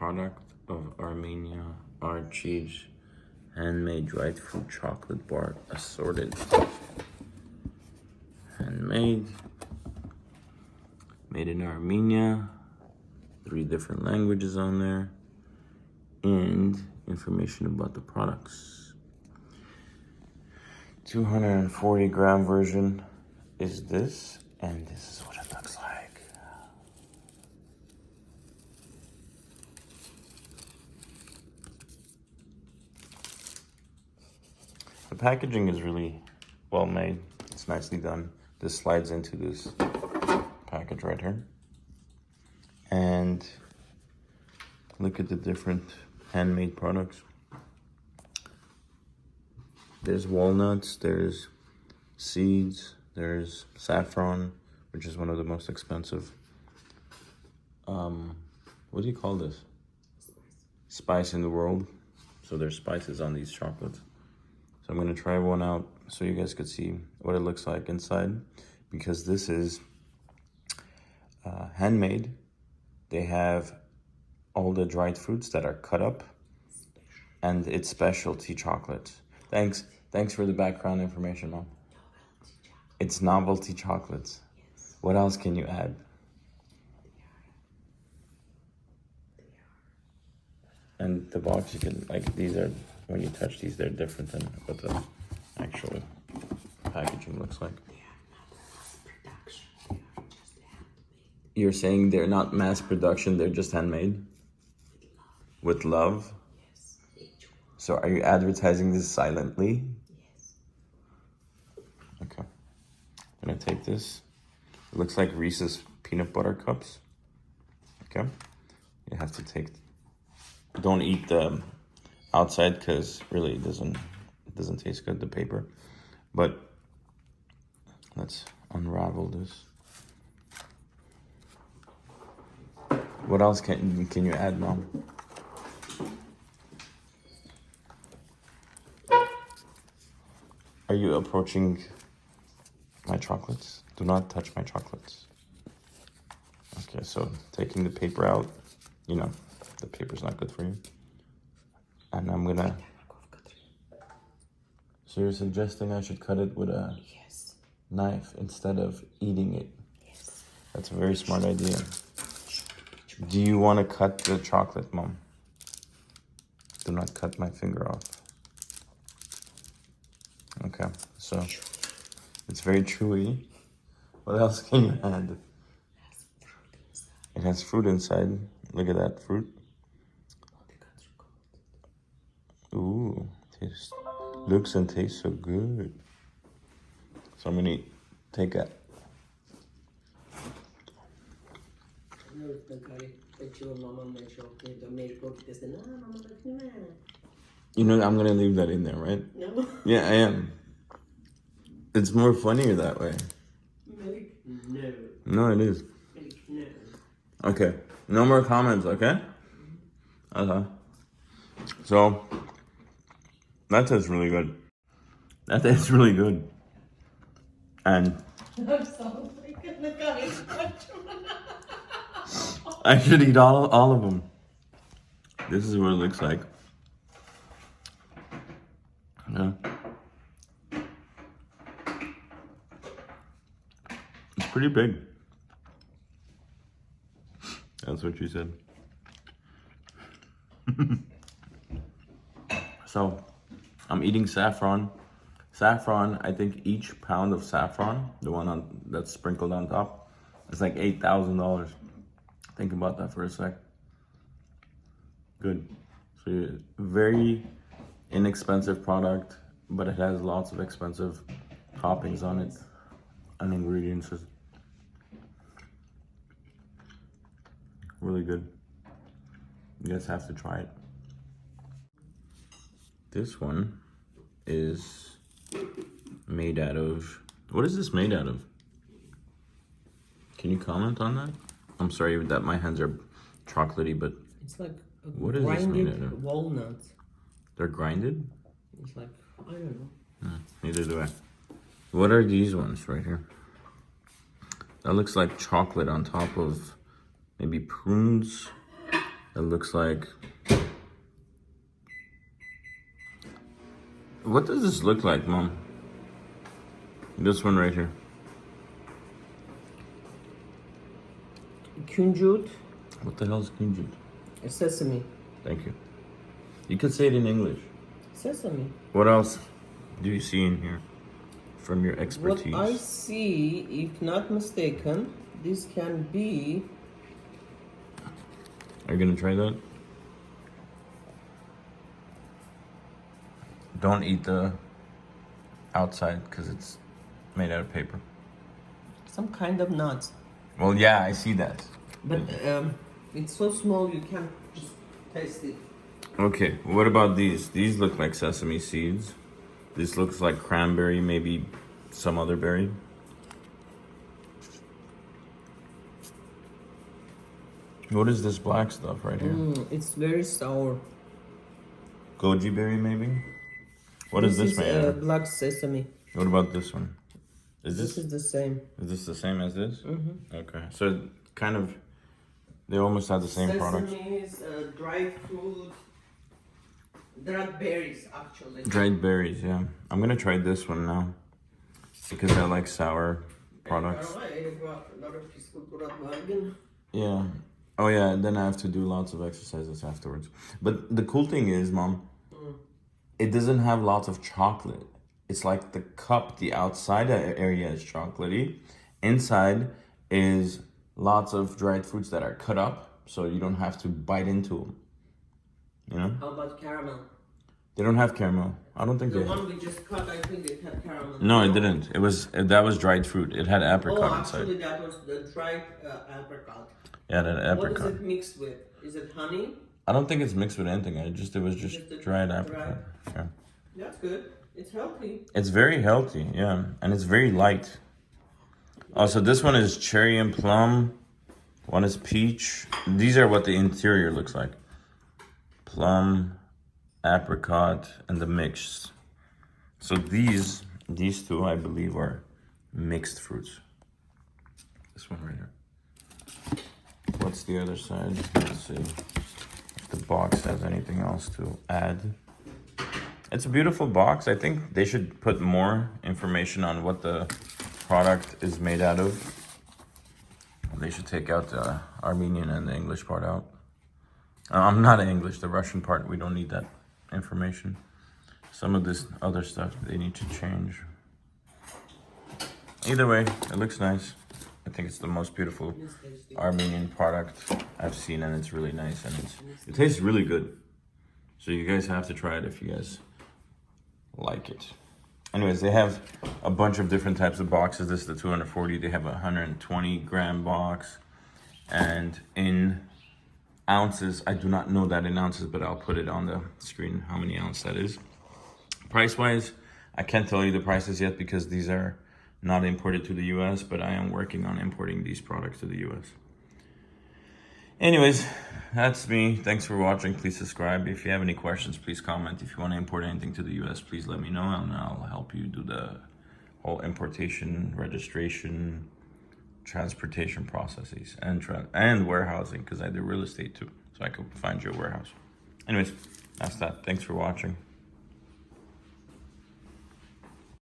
product of Armenia, Archir, handmade dried fruit chocolate bar, assorted. Handmade, made in Armenia, 3 different languages on there, and information about the products. 240 gram version is this, and this is what it looks like. The packaging is really well made. It's nicely done. This slides into this package right here. And look at the different handmade products. There's walnuts, there's seeds, there's saffron, which is one of the most expensive. What do you call this? Spice in the world. So there's spices on these chocolates. So I'm gonna try one out so you guys could see what it looks like inside, because this is handmade. They have all the dried fruits that are cut up, and it's specialty chocolate. Thanks for the background information, Mom. It's novelty chocolates. Yes. What else can you add? And the box, you can, like, these are, when you touch these, they're different than what the actual packaging looks like. They are not mass production, they are just handmade. You're saying they're not mass production, they're just handmade? With love? Yes. So are you advertising this silently? Yes. Okay. I'm gonna take this. It looks like Reese's peanut butter cups. Okay. You have to take, don't eat the outside because really it doesn't taste good, the paper. But let's unravel this. What else can you add, Mom? Are you approaching my chocolates? Do not touch my chocolates. Okay, so taking the paper out, you know, the paper's not good for you. And I'm gonna... So you're suggesting I should cut it with a knife instead of eating it? Yes. That's a very smart idea. Do you want to cut the chocolate, Mom? Do not cut my finger off. Okay, so it's very chewy. What else can you add? It has fruit inside. Look at that fruit. Ooh, looks and tastes so good. So I'm gonna take a... You know, I'm gonna leave that in there, right? No. Yeah, I am. It's more funnier that way. No. No, it is. No. Okay, no more comments, okay? Okay. So, that tastes really good. That tastes really good. And I should eat all of them. This is what it looks like. Yeah. It's pretty big. That's what she said. So, I'm eating saffron. Saffron, I think each pound of saffron, the one that's sprinkled on top, is like $8,000. Think about that for a sec. Good. So, very inexpensive product, but it has lots of expensive toppings on it and ingredients. Really good. You guys have to try it. This one is made out of... What is this made out of? Can you comment on that? I'm sorry that my hands are chocolatey, but... It's like a what is this made out of? Walnuts. They're grinded? It's like, I don't know. Neither do I. What are these ones right here? That looks like chocolate on top of maybe prunes It looks like... What does this look like, Mom? This one right here. Kunjut. What the hell is kunjut? Sesame. Thank you. You could say it in English. Sesame. What else do you see in here from your expertise? What I see, if not mistaken, this can be... Are you gonna try that? Don't eat the outside because it's made out of paper. some kind of nuts. Well, yeah, I see that. But it's so small you can't just taste it. Okay, what about these? These look like sesame seeds. This looks like cranberry, maybe some other berry. What is this black stuff right here? It's very sour. Goji berry, maybe? What is this made out of? Black sesame. What about this one? This is the same. Is this the same as this? Mm-hmm. Okay, so kind of, they almost have the same product. Sesame is dried fruit. There are berries actually. Dried berries, yeah. I'm gonna try this one now because I like sour products. Yeah. Oh yeah, and then I have to do lots of exercises afterwards. But the cool thing is, Mom, it doesn't have lots of chocolate. It's like the cup, the outside area is chocolatey. Inside is lots of dried fruits that are cut up, so you don't have to bite into them. You know? How about caramel? They don't have caramel. I don't think The they one we just cut, I think it had caramel. No, it didn't. That was dried fruit. It had apricot actually, inside. that was the dried apricot. Yeah, that apricot. What is it mixed with? Is it honey? I don't think it's mixed with anything. It was just dried apricot. Yeah. That's good. It's healthy. It's very healthy, yeah, and it's very light. Oh, so this one is cherry and plum. One is peach. These are what the interior looks like. Plum, apricot, and the mix. So these two, I believe, are mixed fruits. This one right here. What's the other side? Let's see if the box has anything else to add. It's a beautiful box. I think they should put more information on what the product is made out of. They should take out the Armenian and the English part out. I'm not English, the Russian part, we don't need that information. Some of this other stuff they need to change. Either way, it looks nice. I think it's the most beautiful Armenian product I've seen, and it's really nice, and it tastes really good. So you guys have to try it if you guys like it. Anyways, they have a bunch of different types of boxes. This is the 240. They have a 120 gram box, and in ounces, I do not know that in ounces, but I'll put it on the screen how many ounces that is. Price wise, I can't tell you the prices yet because these are not imported to the US, but I am working on importing these products to the US. Anyways, that's me. Thanks for watching. Please subscribe. If you have any questions, please comment. If you want to import anything to the US, please let me know, and I'll help you do the whole importation, registration, transportation processes, and warehousing, because I do real estate too, so I could find you a warehouse. Anyways, that's that. Thanks for watching.